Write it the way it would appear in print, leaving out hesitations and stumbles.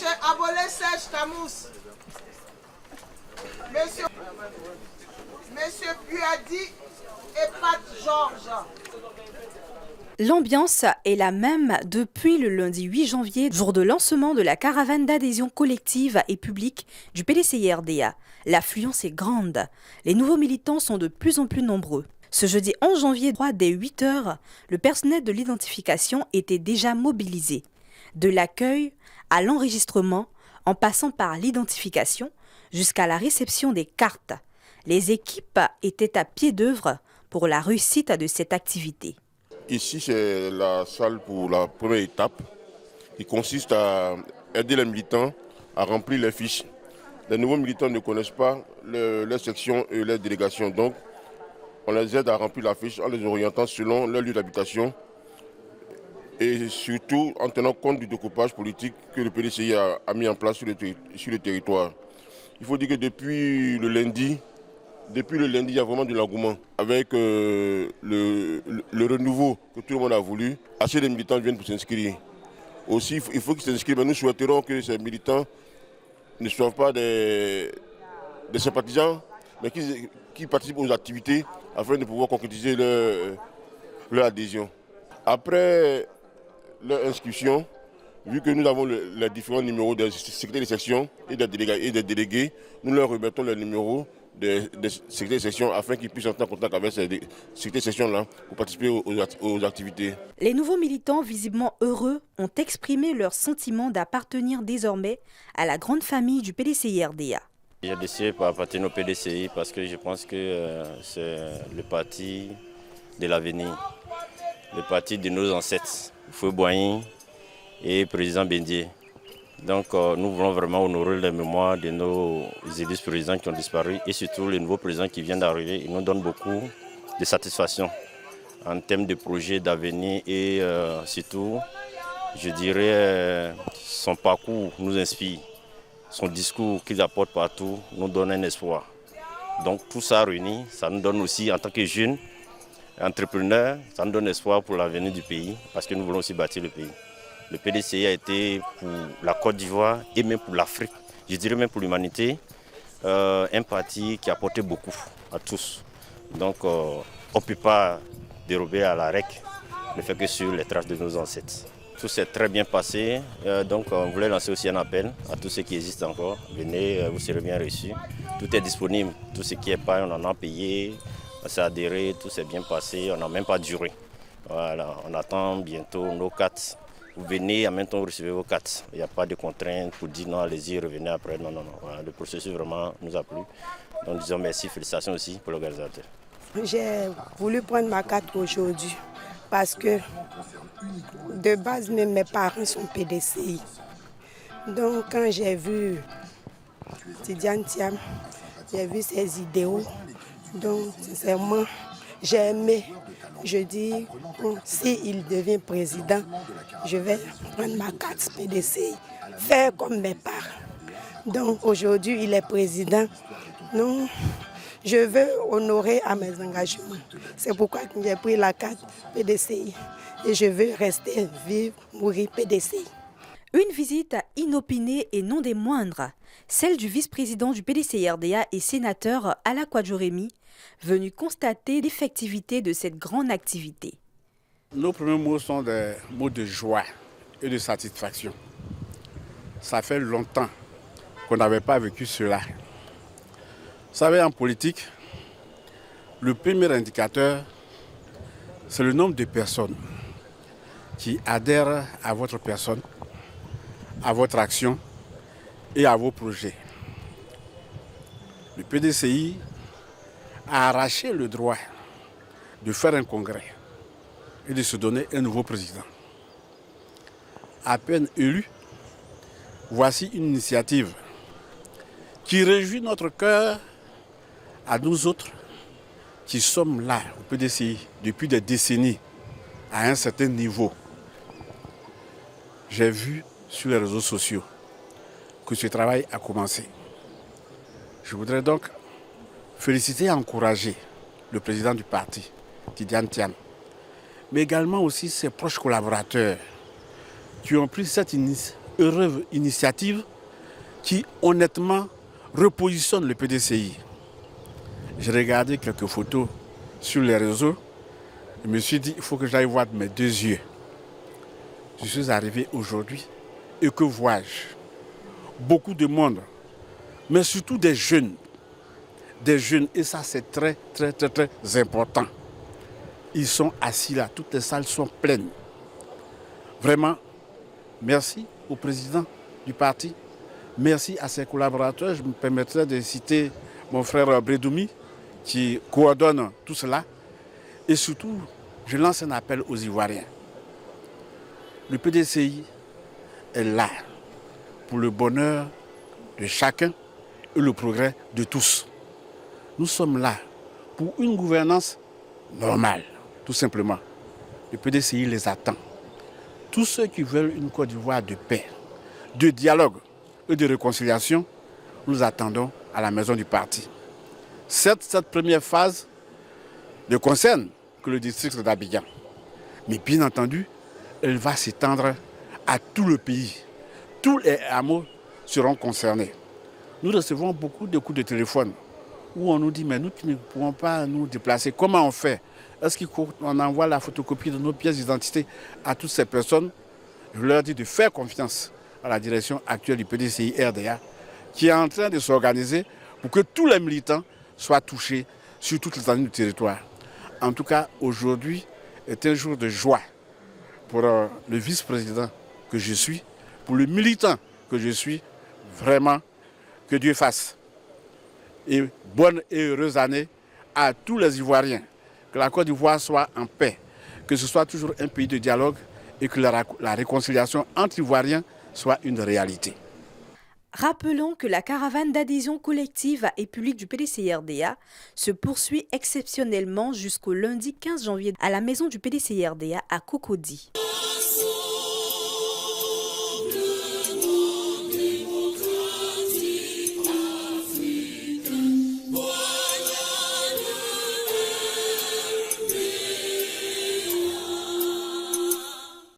Monsieur Abolé Serge Tamous. Monsieur Buadi et Pat Georges. L'ambiance est la même depuis le lundi 8 janvier, jour de lancement de la caravane d'adhésion collective et publique du PDCI-RDA. L'affluence est grande. Les nouveaux militants sont de plus en plus nombreux. Ce jeudi 11 janvier, dès 8 heures, le personnel de l'identification était déjà mobilisé. De l'accueil à l'enregistrement, en passant par l'identification, jusqu'à la réception des cartes. Les équipes étaient à pied d'œuvre pour la réussite de cette activité. Ici, c'est la salle pour la première étape qui consiste à aider les militants à remplir les fiches. Les nouveaux militants ne connaissent pas les sections et les délégations. Donc, on les aide à remplir la fiche en les orientant selon leur lieu d'habitation et surtout en tenant compte du découpage politique que le PDCI a mis en place sur le territoire. Il faut dire que depuis le lundi, il y a vraiment de l'engouement. Avec le renouveau que tout le monde a voulu, assez de militants viennent pour s'inscrire. Aussi, il faut qu'ils s'inscrivent, mais nous souhaiterons que ces militants ne soient pas des sympathisants, mais qu'ils participent aux activités afin de pouvoir concrétiser leur adhésion. Après leur inscription, vu que nous avons les différents numéros des secrétaires de section et des délégués, nous leur remettons les numéros des secrétaires de section afin qu'ils puissent entrer en contact avec ces secrétaires de section-là pour participer aux activités. Les nouveaux militants, visiblement heureux, ont exprimé leur sentiment d'appartenir désormais à la grande famille du PDCI-RDA. J'ai décidé de appartenir au PDCI parce que je pense que c'est le parti de l'avenir, le parti de nos ancêtres, Foué Boigny et président Bendier. Donc nous voulons vraiment honorer la mémoire de nos élus présidents qui ont disparu et surtout les nouveaux présidents qui viennent d'arriver. Ils nous donnent beaucoup de satisfaction en termes de projets d'avenir et surtout, je dirais, son parcours nous inspire. Son discours qu'il apporte partout nous donne un espoir. Donc tout ça réuni, ça nous donne aussi en tant que jeunes entrepreneurs, ça nous donne espoir pour l'avenir du pays parce que nous voulons aussi bâtir le pays. Le PDCI a été pour la Côte d'Ivoire et même pour l'Afrique, je dirais même pour l'humanité, un parti qui a apporté beaucoup à tous. Donc on ne peut pas dérober à la règle le fait que sur les traces de nos ancêtres. Tout s'est très bien passé, donc on voulait lancer aussi un appel à tous ceux qui existent encore. Venez, vous serez bien reçus. Tout est disponible, tout ce qui est pas, on en a payé, on s'est adhéré, tout s'est bien passé, on n'a même pas duré. Voilà, on attend bientôt nos cartes. Vous venez, en même temps vous recevez vos cartes. Il n'y a pas de contraintes pour dire non, allez-y, revenez après. Non, non, non. Voilà, le processus vraiment nous a plu. Donc disons merci, félicitations aussi pour l'organisateur. J'ai voulu prendre ma carte aujourd'hui parce que de base, même mes parents sont PDCI. Donc quand j'ai vu Tidiane Thiam, j'ai vu ses idéaux. Donc sincèrement, j'ai aimé. Je dis, bon, s'il devient président, je vais prendre ma carte PDCI, faire comme mes parents. Donc aujourd'hui, il est président. Non, je veux honorer à mes engagements. C'est pourquoi j'ai pris la carte PDCI. Et je veux rester, vivre, mourir PDCI. Une visite inopinée et non des moindres, celle du vice-président du PDCI-RDA et sénateur Alla Kwadjoremi, venu constater l'effectivité de cette grande activité. Nos premiers mots sont des mots de joie et de satisfaction. Ça fait longtemps qu'on n'avait pas vécu cela. Vous savez, en politique, le premier indicateur, c'est le nombre de personnes qui adhèrent à votre personne, à votre action et à vos projets. Le PDCI a arraché le droit de faire un congrès et de se donner un nouveau président. À peine élu, voici une initiative qui réjouit notre cœur à nous autres qui sommes là au PDCI depuis des décennies à un certain niveau. J'ai vu sur les réseaux sociaux que ce travail a commencé. Je voudrais donc féliciter et encourager le président du parti, Tidiane Thiam, mais également aussi ses proches collaborateurs qui ont pris cette heureuse initiative qui honnêtement repositionne le PDCI. J'ai regardé quelques photos sur les réseaux. Je me suis dit, il faut que j'aille voir de mes deux yeux. Je suis arrivé aujourd'hui et que vois-je? Beaucoup de monde, mais surtout des jeunes. Des jeunes, et ça c'est très important. Ils sont assis là, toutes les salles sont pleines. Vraiment, merci au président du parti, merci à ses collaborateurs. Je me permettrai de citer mon frère Bredoumi qui coordonne tout cela. Et surtout, je lance un appel aux Ivoiriens. Le PDCI est là pour le bonheur de chacun et le progrès de tous. Nous sommes là pour une gouvernance normale, tout simplement. Le PDCI les attend. Tous ceux qui veulent une Côte d'Ivoire de paix, de dialogue et de réconciliation, nous attendons à la maison du parti. Cette première phase ne concerne que le district d'Abidjan. Mais bien entendu, elle va s'étendre à tout le pays. Tous les hameaux seront concernés. Nous recevons beaucoup de coups de téléphone où on nous dit, mais nous ne pouvons pas nous déplacer. Comment on fait? Est-ce qu'on envoie la photocopie de nos pièces d'identité à toutes ces personnes? Je leur dis de faire confiance à la direction actuelle du PDCI RDA qui est en train de s'organiser pour que tous les militants soient touchés sur toute l'étendue du territoire. En tout cas, aujourd'hui est un jour de joie pour le vice-président que je suis, pour le militant que je suis. Vraiment, que Dieu fasse. Et bonne et heureuse année à tous les Ivoiriens. Que la Côte d'Ivoire soit en paix, que ce soit toujours un pays de dialogue et que la réconciliation entre Ivoiriens soit une réalité. Rappelons que la caravane d'adhésion collective et publique du PDCI-RDA se poursuit exceptionnellement jusqu'au lundi 15 janvier à la maison du PDCI-RDA à Cocody.